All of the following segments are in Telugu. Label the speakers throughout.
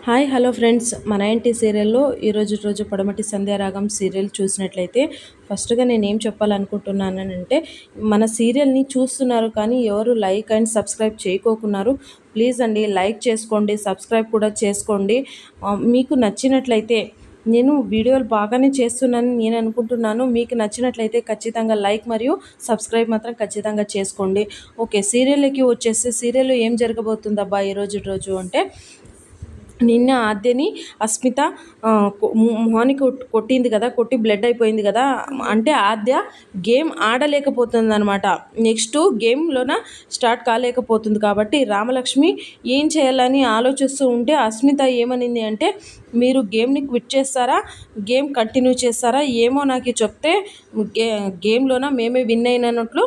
Speaker 1: హాయ్ హలో ఫ్రెండ్స్, మన ఇంటి సీరియల్లో ఈరోజు పడమటి సంధ్యారాగం సీరియల్ చూసినట్లయితే ఫస్ట్గా నేనేం చెప్పాలనుకుంటున్నానంటే, మన సీరియల్ని చూస్తున్నారు కానీ ఎవరు లైక్ అండ్ సబ్స్క్రైబ్ చేయకోకున్నారు. ప్లీజ్ అండి, లైక్ చేసుకోండి, సబ్స్క్రైబ్ కూడా చేసుకోండి. మీకు నచ్చినట్లయితే నేను వీడియోలు బాగానే చేస్తున్నానని నేను అనుకుంటున్నాను. మీకు నచ్చినట్లయితే ఖచ్చితంగా లైక్ మరియు సబ్స్క్రైబ్ మాత్రం ఖచ్చితంగా చేసుకోండి. ఓకే, సీరియల్కి వచ్చేసి సీరియల్లో ఏం జరగబోతుందబ్బా ఈరోజు అంటే, నిన్న ఆద్యని అస్మిత మొహానికి కొట్టింది కదా, కొట్టి బ్లడ్ అయిపోయింది కదా. అంటే ఆద్య గేమ్ ఆడలేకపోతుంది అనమాట. నెక్స్ట్ గేమ్లోన స్టార్ట్ కాలేకపోతుంది కాబట్టి రామలక్ష్మి ఏం చేయాలని ఆలోచిస్తూ ఉంటే అస్మిత ఏమనింది అంటే, మీరు గేమ్ని క్విట్ చేస్తారా, గేమ్ కంటిన్యూ చేస్తారా ఏమో నాకు చెప్తే గేమ్లోన మేమే విన్ అయినట్లు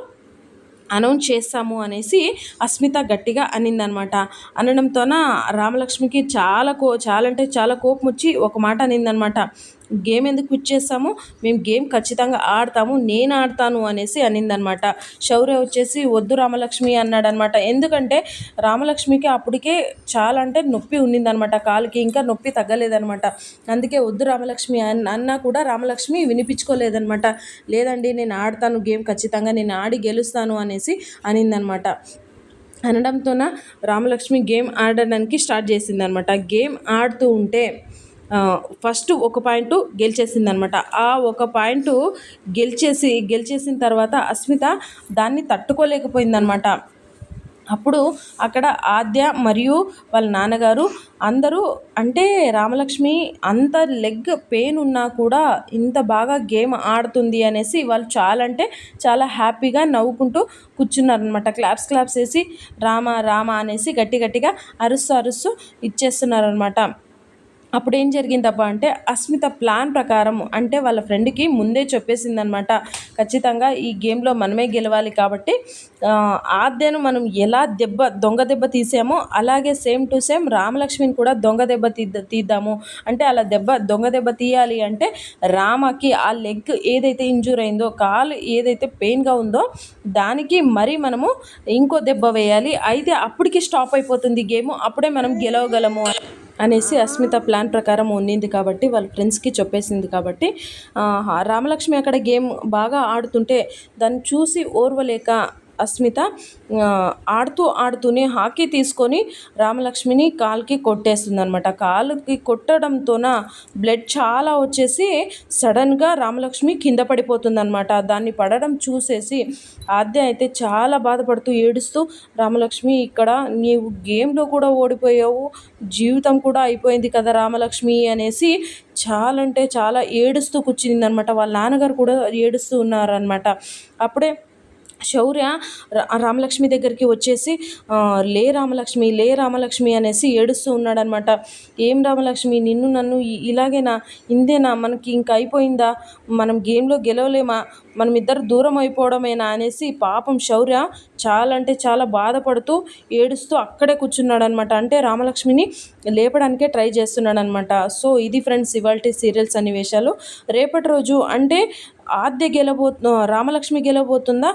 Speaker 1: అనౌన్స్ చేస్తాము అనేసి అస్మిత గట్టిగా అనిందనమాట. అనడంతోన రామలక్ష్మికి చాలా అంటే చాలా కోపం వచ్చి ఒక మాట అనిందనమాట. గేమ్ ఎందుకు క్విట్ చేస్తాము, మేము గేమ్ ఖచ్చితంగా ఆడతాము, నేను ఆడతాను అనేసి అనిందనమాట. శౌర్య వచ్చేసి వద్దు రామలక్ష్మి అన్నాడనమాట. ఎందుకంటే రామలక్ష్మికి అప్పటికే చాలా అంటే నొప్పి ఉన్నిందనమాట, కాలుకి ఇంకా నొప్పి తగ్గలేదనమాట. అందుకే వద్దు రామలక్ష్మి అన్నా కూడా రామలక్ష్మి వినిపించుకోలేదనమాట. లేదండి నేను ఆడతాను గేమ్, ఖచ్చితంగా నేను ఆడి గెలుస్తాను అనేసి అనిందనమాట. అనడంతోన రామలక్ష్మి గేమ్ ఆడడానికి స్టార్ట్ చేసిందనమాట. గేమ్ ఆడుతూ ఉంటే ఫస్ట్ ఒక పాయింట్ గెలిచేసిందనమాట. ఆ ఒక పాయింట్ గెలిచేసిన తర్వాత అస్మిత దాన్ని తట్టుకోలేకపోయిందనమాట. అప్పుడు అక్కడ ఆద్య మరియు వాళ్ళ నాన్నగారు అందరూ, అంటే రామలక్ష్మి అంత లెగ్ పెయిన్ ఉన్నా కూడా ఇంత బాగా గేమ్ ఆడుతుంది అనేసి వాళ్ళు చాలా అంటే చాలా హ్యాపీగా నవ్వుకుంటూ కూర్చున్నారనమాట. క్లాప్స్ వేసి రామ అనేసి గట్టిగా అరుస్తూ ఇచ్చేస్తున్నారనమాట. అప్పుడు ఏం జరిగిందబ్బా అంటే, అస్మిత ప్లాన్ ప్రకారం అంటే వాళ్ళ ఫ్రెండ్కి ముందే చెప్పేసిందనమాట. ఖచ్చితంగా ఈ గేమ్లో మనమే గెలవాలి కాబట్టి ఆద్యను మనం ఎలా దొంగ దెబ్బ తీసామో అలాగే సేమ్ టు సేమ్ రామలక్ష్మిని కూడా దొంగ దెబ్బ తీద్దాము. అంటే అలా దొంగ దెబ్బ తీయాలి అంటే రామకి ఆ లెగ్ ఏదైతే ఇంజూర్ అయిందో, కాలు ఏదైతే పెయిన్గా ఉందో దానికి మరి మనము ఇంకో దెబ్బ వేయాలి. అయితే అప్పటికి స్టాప్ అయిపోతుంది గేమ్, అప్పుడే మనం గెలవగలము అనేసి అస్మిత ప్లాన్ ప్రకారం ఉన్నింది కాబట్టి వాళ్ళ ఫ్రెండ్స్కి చెప్పేసింది కాబట్టి రామలక్ష్మి అక్కడ గేమ్ బాగా ఆడుతుంటే దాన్ని చూసి ఓర్వలేక అస్మిత ఆడుతూనే హాకీ తీసుకొని రామలక్ష్మిని కాలుకి కొట్టేస్తుందనమాట. కాలుకి కొట్టడంతోన బ్లడ్ చాలా వచ్చేసి సడన్గా రామలక్ష్మి కింద పడిపోతుందనమాట. దాన్ని పడడం చూసేసి ఆద్య అయితే చాలా బాధపడుతూ ఏడుస్తూ, రామలక్ష్మి ఇక్కడ నీవు గేమ్లో కూడా ఓడిపోయావు, జీవితం కూడా అయిపోయింది కదా రామలక్ష్మి అనేసి చాలా అంటే చాలా ఏడుస్తూ కూర్చునిందనమాట. వాళ్ళ నాన్నగారు కూడా ఏడుస్తూ ఉన్నారనమాట. అప్పుడే శౌర్య రామలక్ష్మి దగ్గరికి వచ్చేసి లే రామలక్ష్మి అనేసి ఏడుస్తూ ఉన్నాడనమాట. ఏం రామలక్ష్మి, నిన్ను నన్ను ఇలాగేనా, ఇందేనా, మనకి ఇంకా అయిపోయిందా, మనం గేమ్లో గెలవలేమా, మనమిద్దరు దూరం అయిపోవడమేనా అనేసి పాపం శౌర్య చాలా అంటే చాలా బాధపడుతూ ఏడుస్తూ అక్కడే కూర్చున్నాడనమాట. అంటే రామలక్ష్మిని లేపడానికే ట్రై చేస్తున్నాడనమాట. సో ఇది ఫ్రెండ్స్ ఇవాల్టి సీరియల్స్ సన్నివేశాలు. రేపటి రోజు అంటే రామలక్ష్మి గెలవబోతుందా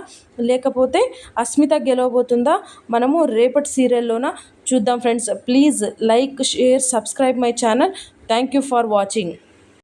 Speaker 1: లేకపోతే అస్మిత గెలవబోతుందా మనము రేపటి సీరియల్లోన చూద్దాం friends. Please like, share, subscribe my channel. Thank you for watching.